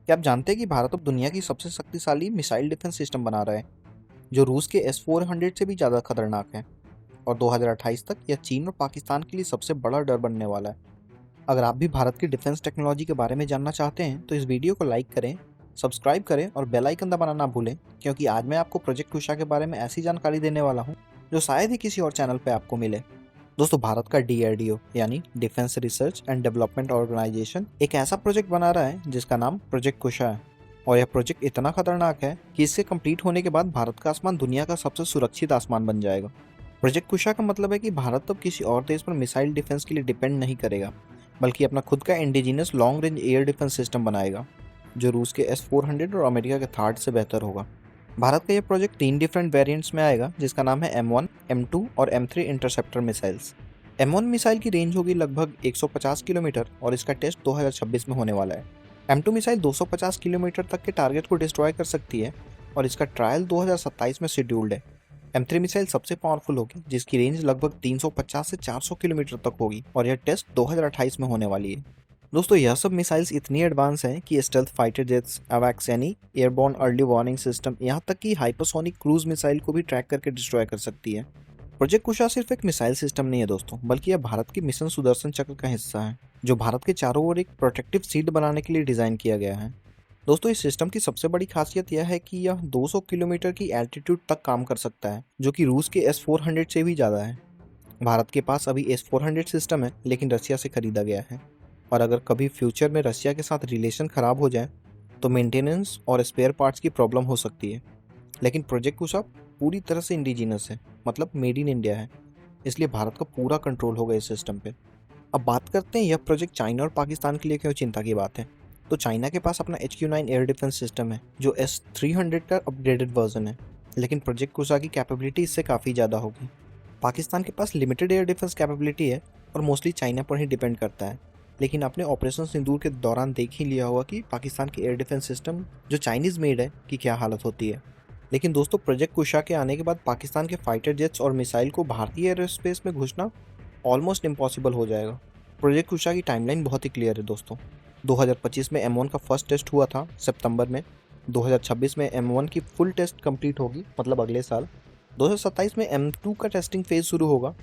क्या आप जानते हैं कि भारत अब दुनिया की सबसे शक्तिशाली मिसाइल डिफेंस सिस्टम बना रहा है, जो रूस के S-400 से भी ज़्यादा खतरनाक है। और 2028 तक यह चीन और पाकिस्तान के लिए सबसे बड़ा डर बनने वाला है। अगर आप भी भारत की डिफेंस टेक्नोलॉजी के बारे में जानना चाहते हैं तो इस वीडियो को लाइक करें, सब्सक्राइब करें और बेल आइकन दबाना ना भूलें, क्योंकि आज मैं आपको प्रोजेक्ट कुशा के बारे में ऐसी जानकारी देने वाला हूँ जो शायद ही किसी और चैनल पर आपको मिले। दोस्तों, भारत का DRDO यानी defence research and development organisation एक ऐसा प्रोजेक्ट बना रहा है जिसका नाम प्रोजेक्ट कुशा है। और यह प्रोजेक्ट इतना खतरनाक है कि इसके कंप्लीट होने के बाद भारत का आसमान दुनिया का सबसे सुरक्षित आसमान बन जाएगा। प्रोजेक्ट कुशा का मतलब है कि भारत अब किसी और देश पर मिसाइल डिफेंस के लिए डिपेंड नहीं करेगा, बल्कि अपना खुद का indigenous long range air defence system बनाएगा, जो रूस के S-400 और अमेरिका के थार्ड से बेहतर होगा। भारत का यह प्रोजेक्ट 3 डिफरेंट वेरिएंट्स में आएगा, जिसका नाम है M1, M2 और M3 interceptor missiles. M1 missile की रेंज होगी लगभग 150 किलोमीटर और इसका टेस्ट 2026 में होने वाला है। M2 मिसाइल 250 किलोमीटर तक के टारगेट को डिस्ट्रॉय कर सकती है और इसका ट्रायल 2027 में शेड्यूल्ड है। M3 मिसाइल सबसे पावरफुल होगी, जिसकी रेंज लगभग 350 से 400 किलोमीटर तक होगी और यह टेस्ट 2028 में होने वाली है। दोस्तों, यह सब मिसाइल्स इतनी एडवांस हैं कि स्टेल्थ फाइटर जेट्स, AWACS यानी एयरबोर्न अर्ली वार्निंग सिस्टम, यहाँ तक कि हाइपरसोनिक क्रूज मिसाइल को भी ट्रैक करके डिस्ट्रॉय कर सकती है। प्रोजेक्ट कुशा सिर्फ एक मिसाइल सिस्टम नहीं है दोस्तों, बल्कि यह भारत की मिशन सुदर्शन चक्र का हिस्सा है, जो भारत के चारों ओर एक प्रोटेक्टिव शील्ड बनाने के लिए डिजाइन किया गया है। दोस्तों, इस सिस्टम की सबसे बड़ी खासियत यह है कि यह 200 किलोमीटर की एल्टीट्यूड तक काम कर सकता है, जो कि रूस के S-400 से भी ज़्यादा है। भारत के पास अभी S-400 सिस्टम है, लेकिन रशिया से खरीदा गया है। और अगर कभी फ्यूचर में रशिया के साथ रिलेशन ख़राब हो जाए तो मेंटेनेंस और स्पेयर पार्ट्स की प्रॉब्लम हो सकती है। लेकिन प्रोजेक्ट कुशा पूरी तरह से इंडिजिनस है, मतलब मेड इन इंडिया है, इसलिए भारत का पूरा कंट्रोल होगा इस सिस्टम पे। अब बात करते हैं यह प्रोजेक्ट चाइना और पाकिस्तान के लिए क्यों चिंता की बात है। तो चाइना के पास अपना HQ-9 एयर डिफेंस सिस्टम है, जो S-300 का अपग्रेडेड वर्जन है, लेकिन प्रोजेक्ट कुशा की कैपेबिलिटी इससे काफ़ी ज़्यादा होगी। पाकिस्तान के पास लिमिटेड एयर डिफेंस कैपेबिलिटी है और मोस्टली चाइना पर ही डिपेंड करता है, लेकिन आपने ऑपरेशन सिंदूर के दौरान देख ही लिया होगा कि पाकिस्तान की एयर डिफेंस सिस्टम जो चाइनीज़ मेड है की क्या हालत होती है। लेकिन दोस्तों, प्रोजेक्ट कुशा के आने के बाद पाकिस्तान के फाइटर जेट्स और मिसाइल को भारतीय एयर स्पेस में घुसना ऑलमोस्ट इम्पॉसिबल हो जाएगा। प्रोजेक्ट कुशा की टाइमलाइन बहुत ही क्लियर है दोस्तों। 2025 में M1 का फर्स्ट टेस्ट हुआ था सितंबर में। 2026 में M1 की फुल टेस्ट कंप्लीट होगी, मतलब अगले साल। 2027 में M2 का टेस्टिंग फेज शुरू होगा।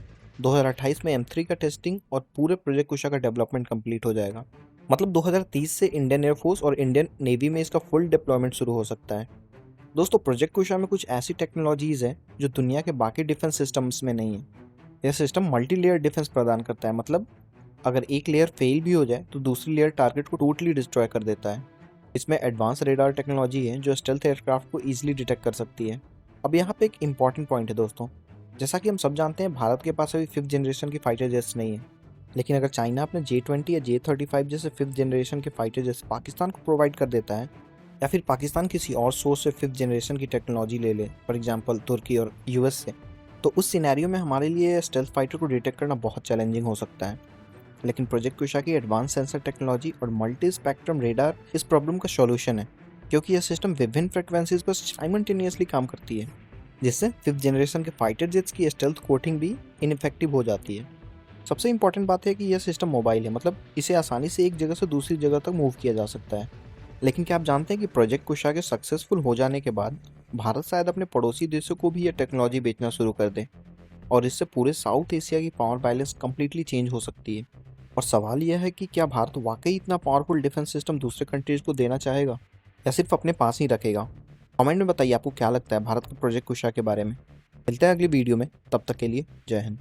2028 में M3 का टेस्टिंग और पूरे प्रोजेक्ट कुशा का डेवलपमेंट कंप्लीट हो जाएगा। मतलब 2030 से इंडियन एयरफोर्स और इंडियन नेवी में इसका फुल डिप्लॉयमेंट शुरू हो सकता है। दोस्तों, प्रोजेक्ट कुशा में कुछ ऐसी टेक्नोलॉजीज़ हैं जो दुनिया के बाकी डिफेंस सिस्टम्स में नहीं है। यह सिस्टम मल्टी लेयर डिफेंस प्रदान करता है, मतलब अगर एक लेयर फेल भी हो जाए तो दूसरी लेयर टारगेट को टोटली डिस्ट्रॉय कर देता है। इसमें एडवांस रेडार टेक्नोलॉजी है जो स्टेल्थ एयरक्राफ्ट को ईजिली डिटेक्ट कर सकती है। अब यहाँ पे एक इंपॉर्टेंट पॉइंट है दोस्तों, जैसा कि हम सब जानते हैं भारत के पास अभी 5th जनरेशन की फाइटर जेट्स नहीं है, लेकिन अगर चाइना अपने J-20 या J-35 जैसे 5th जनरेशन के फाइटर जेट्स पाकिस्तान को प्रोवाइड कर देता है, या फिर पाकिस्तान किसी और सोर्स से 5th जनरेशन की टेक्नोलॉजी ले ले, फॉर एग्जांपल तुर्की और US से, तो उस सिनेरियो में हमारे लिए स्टेल्थ फाइटर को डिटेक्ट करना बहुत चैलेंजिंग हो सकता है। लेकिन प्रोजेक्ट कुशा की एडवांस सेंसर टेक्नोलॉजी और मल्टी स्पेक्ट्रम रेडार इस प्रॉब्लम का सॉल्यूशन है, क्योंकि यह सिस्टम विभिन्न फ्रिक्वेंसीज पर साइमल्टेनियसली काम करती है, जिससे 5th जनरेशन के फाइटर जेट्स की स्टेल्थ कोटिंग भी इनफेक्टिव हो जाती है। सबसे इंपॉर्टेंट बात है कि यह सिस्टम मोबाइल है, मतलब इसे आसानी से एक जगह से दूसरी जगह तक मूव किया जा सकता है। लेकिन क्या आप जानते हैं कि प्रोजेक्ट कुशा के सक्सेसफुल हो जाने के बाद भारत शायद अपने पड़ोसी देशों को भी यह टेक्नोलॉजी बेचना शुरू कर दे, और इससे पूरे साउथ एशिया की पावर बैलेंस कंप्लीटली चेंज हो सकती है। और सवाल यह है कि क्या भारत वाकई इतना पावरफुल डिफेंस सिस्टम दूसरे कंट्रीज को देना चाहेगा या सिर्फ अपने पास ही रखेगा। कमेंट में बताइए आपको क्या लगता है भारत के प्रोजेक्ट कुशा के बारे में। मिलते हैं अगली वीडियो में, तब तक के लिए जय हिंद।